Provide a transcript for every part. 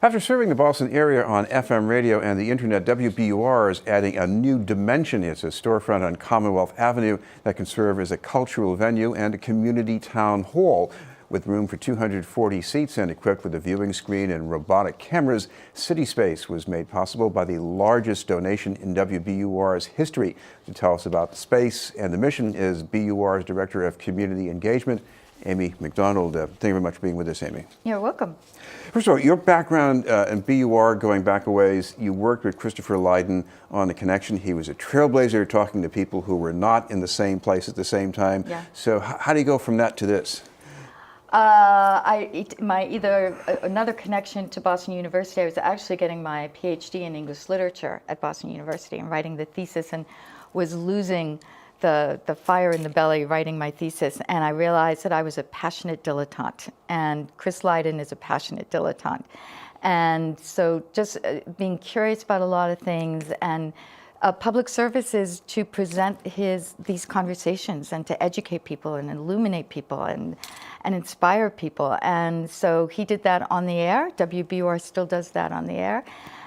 After serving the Boston area on FM radio and the internet, WBUR is adding a new dimension. It's a storefront on Commonwealth Avenue that can serve as a cultural venue and a community town hall. With room for 240 seats and equipped with a viewing screen and robotic cameras, CitySpace was made possible by the largest donation in WBUR's history. To tell us about the space and the mission is BUR's Director of Community Engagement, Amy Macdonald. Thank you very much for being with us, Amy. You're welcome. First of all, your background in BUR, going back a ways, you worked with Christopher Lydon on The Connection. He was a trailblazer talking to people who were not in the same place at the same time. Yeah. So how do you go from that to this? Another connection to Boston University. I was actually getting my PhD in English literature at Boston University and writing the thesis, and was losing the fire in the belly writing my thesis, and I realized that I was a passionate dilettante, and Chris Lydon is a passionate dilettante. And so just being curious about a lot of things, and public service is to present these conversations and to educate people and illuminate people and inspire people. And so he did that on the air. WBUR still does that on the air.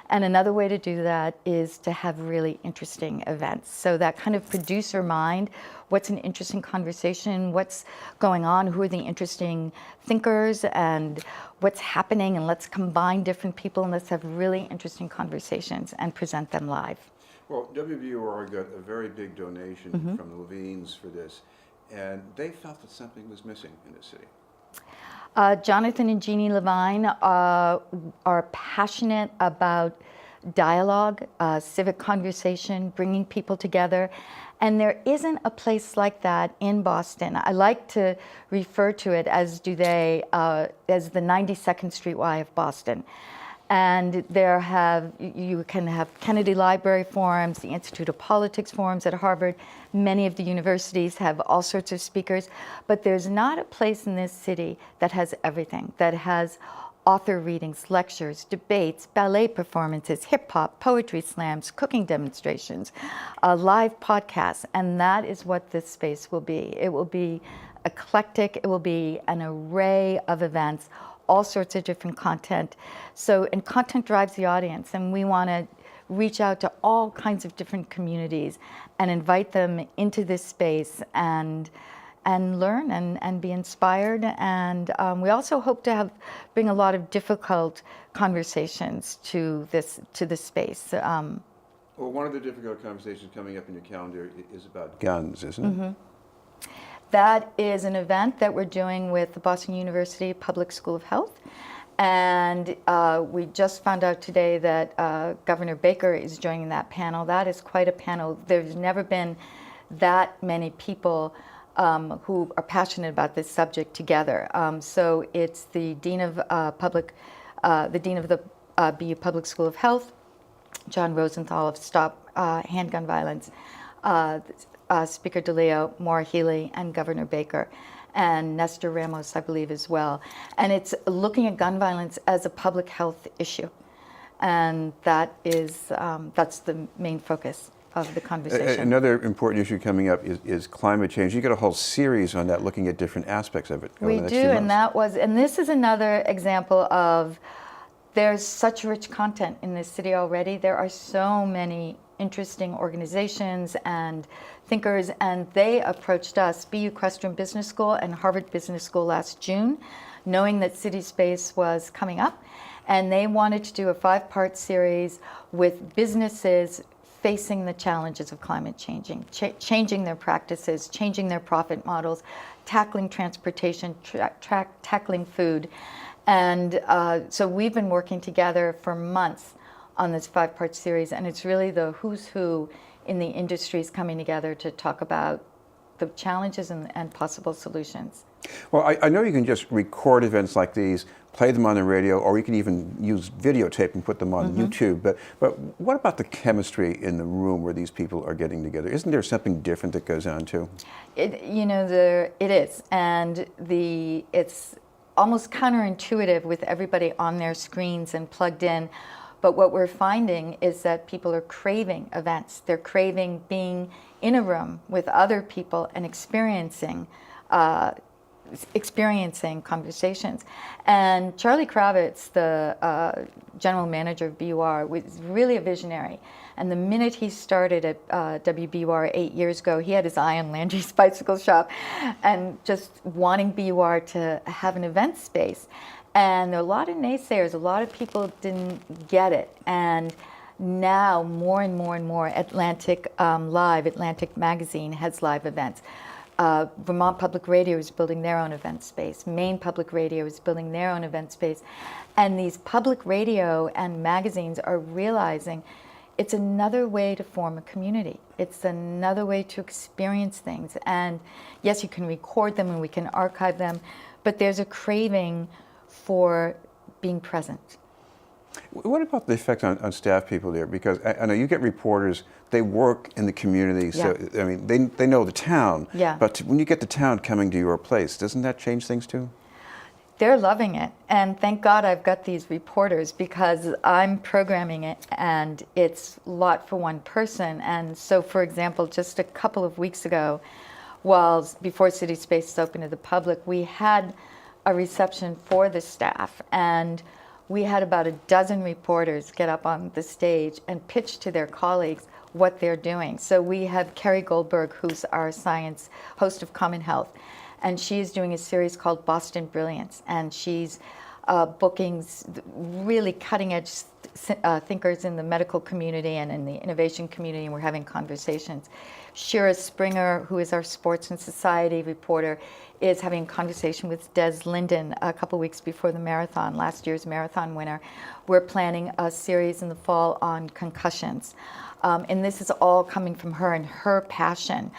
And another way to do that is to have really interesting events. So that kind of producer mind, what's an interesting conversation, what's going on, who are the interesting thinkers, and what's happening, and let's combine different people and let's have really interesting conversations and present them live. Well, WBUR got a very big donation from the Levines for this, and they felt that something was missing in the city. Jonathan and Jeannie Levine are passionate about dialogue, civic conversation, bringing people together. And there isn't a place like that in Boston. I like to refer to it, as do they, as the 92nd Street Y of Boston. And you can have Kennedy Library forums, the Institute of Politics forums at Harvard. Many of the universities have all sorts of speakers, but there's not a place in this city that has everything, that has author readings, lectures, debates, ballet performances, hip hop, poetry slams, cooking demonstrations, live podcasts, and that is what this space will be. It will be eclectic, it will be an array of events, all sorts of different content. And content drives the audience, and we want to reach out to all kinds of different communities and invite them into this space and learn and be inspired. And we also hope to bring a lot of difficult conversations to this space. Well, one of the difficult conversations coming up in your calendar is about guns, isn't it? That is an event that we're doing with the Boston University Public School of Health. And we just found out today that Governor Baker is joining that panel. That is quite a panel. There's never been that many people who are passionate about this subject together. So it's the Dean of the BU Public School of Health, John Rosenthal of Stop Handgun Violence, Speaker DeLeo, Maura Healey, and Governor Baker, and Nestor Ramos, I believe, as well. And it's looking at gun violence as a public health issue. And that's the main focus of the conversation. Another important issue coming up is climate change. You got a whole series on that, looking at different aspects of it. We do, and this is another example of there's such rich content in this city already. There are so many interesting organizations and thinkers, and they approached us, BU Questrom Business School and Harvard Business School, last June, knowing that CitySpace was coming up, and they wanted to do a 5-part series with businesses facing the challenges of climate changing their practices, changing their profit models, tackling transportation, tackling food. And so we've been working together for months on this 5-part series, and it's really the who's who in the industries coming together to talk about the challenges and possible solutions. Well, I know you can just record events like these, play them on the radio, or you can even use videotape and put them on YouTube. But what about the chemistry in the room where these people are getting together? Isn't there something different that goes on too? It is, and it's almost counterintuitive with everybody on their screens and plugged in. But what we're finding is that people are craving events. They're craving being in a room with other people and experiencing experiencing conversations. And Charlie Kravitz, the general manager of BUR, was really a visionary. And the minute he started at WBUR 8 years ago, he had his eye on Landry's Bicycle Shop and just wanting BUR to have an event space. And there are a lot of naysayers, a lot of people didn't get it. And now more and more and more, Atlantic Live, Atlantic Magazine has live events. Vermont Public Radio is building their own event space. Maine Public Radio is building their own event space. And these public radio and magazines are realizing it's another way to form a community. It's another way to experience things. And yes, you can record them and we can archive them, but there's a craving for being present. What about the effect on staff people there? Because I know you get reporters, they work in the community, so I mean, they know the town. Yeah. But when you get the town coming to your place, doesn't that change things too? They're loving it. And thank God I've got these reporters because I'm programming it and it's a lot for one person. And so, for example, just a couple of weeks ago, before CitySpace is open to the public, we had a reception for the staff, and we had about a dozen reporters get up on the stage and pitch to their colleagues what they're doing. So we have Carrie Goldberg, who's our science host of Common Health, and she is doing a series called Boston Brilliance, and she's booking really cutting-edge thinkers in the medical community and in the innovation community, and we're having conversations. Shira Springer, who is our sports and society reporter, is having a conversation with Des Linden a couple weeks before the marathon, last year's marathon winner. We're planning a series in the fall on concussions. And this is all coming from her and her passion.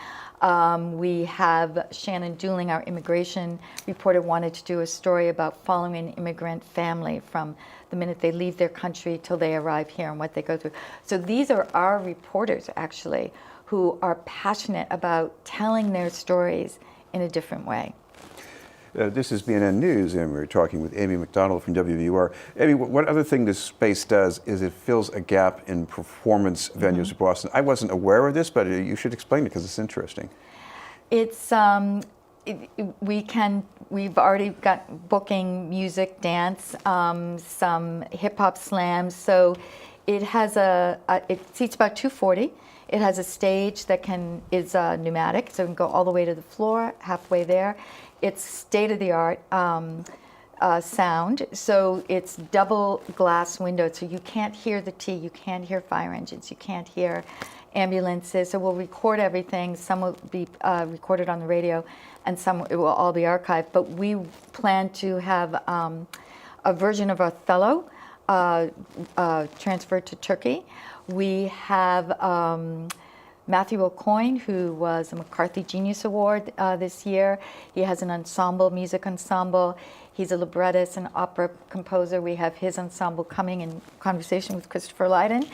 We have Shannon Dooling, our immigration reporter, wanted to do a story about following an immigrant family from the minute they leave their country till they arrive here and what they go through. So these are our reporters, actually, who are passionate about telling their stories in a different way. This is BNN News, and we're talking with Amy Macdonald from WBUR. Amy, what other thing this space does is it fills a gap in performance venues of Boston. I wasn't aware of this, but you should explain it because it's interesting. It's we've already got booking, music, dance, some hip hop slams. So it has it seats about 240. It has a stage that is pneumatic, so it can go all the way to the floor, halfway there. It's state-of-the-art sound, so it's double glass windows, so you can't hear the T, you can't hear fire engines, you can't hear ambulances. So we'll record everything. Some will be recorded on the radio, and some it will all be archived. But we plan to have a version of Othello transferred to Turkey. We have Matthew O'Coin, who was a McCarthy Genius Award this year. He has an ensemble, music ensemble. He's a librettist and opera composer. We have his ensemble coming in conversation with Christopher Lydon.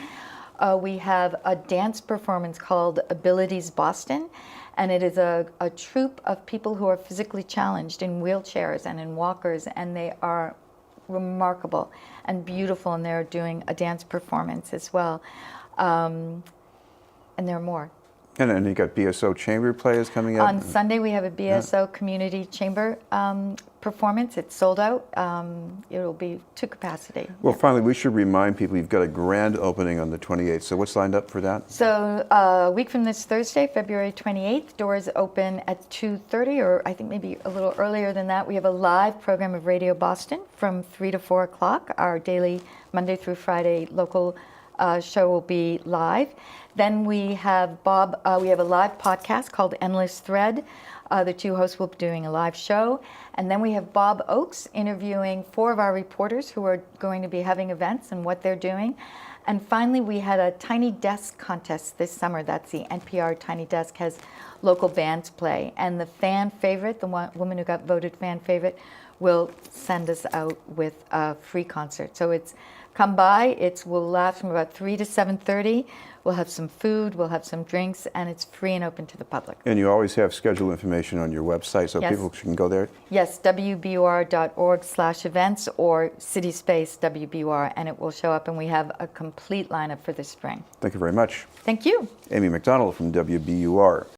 We have a dance performance called Abilities Boston, and it is a troupe of people who are physically challenged in wheelchairs and in walkers, and they are remarkable and beautiful, and they're doing a dance performance as well. And there are more. And then you got BSO chamber players coming up. On Sunday we have a BSO community chamber performance. It's sold out. It'll be to capacity. Well, finally, we should remind people you've got a grand opening on the 28th. So what's lined up for that? So a week from this Thursday, February 28th, doors open at 2:30, or I think maybe a little earlier than that. We have a live program of Radio Boston from 3 to 4 o'clock. Our daily Monday through Friday local show will be live. Then we have we have a live podcast called Endless Thread. The two hosts will be doing a live show. And then we have Bob Oakes interviewing 4 of our reporters who are going to be having events and what they're doing. And finally, we had a Tiny Desk contest this summer. That's the NPR Tiny Desk, has local bands play. And the fan favorite, the woman who got voted fan favorite, will send us out with a free concert. So it's come by. Will last from about 3 to 7:30. We'll have some food, we'll have some drinks, and it's free and open to the public. And you always have schedule information on your website, so people can go there? Yes, wbur.org/events or CitySpace WBUR, and it will show up, and we have a complete lineup for the spring. Thank you very much. Thank you. Amy Macdonald from WBUR.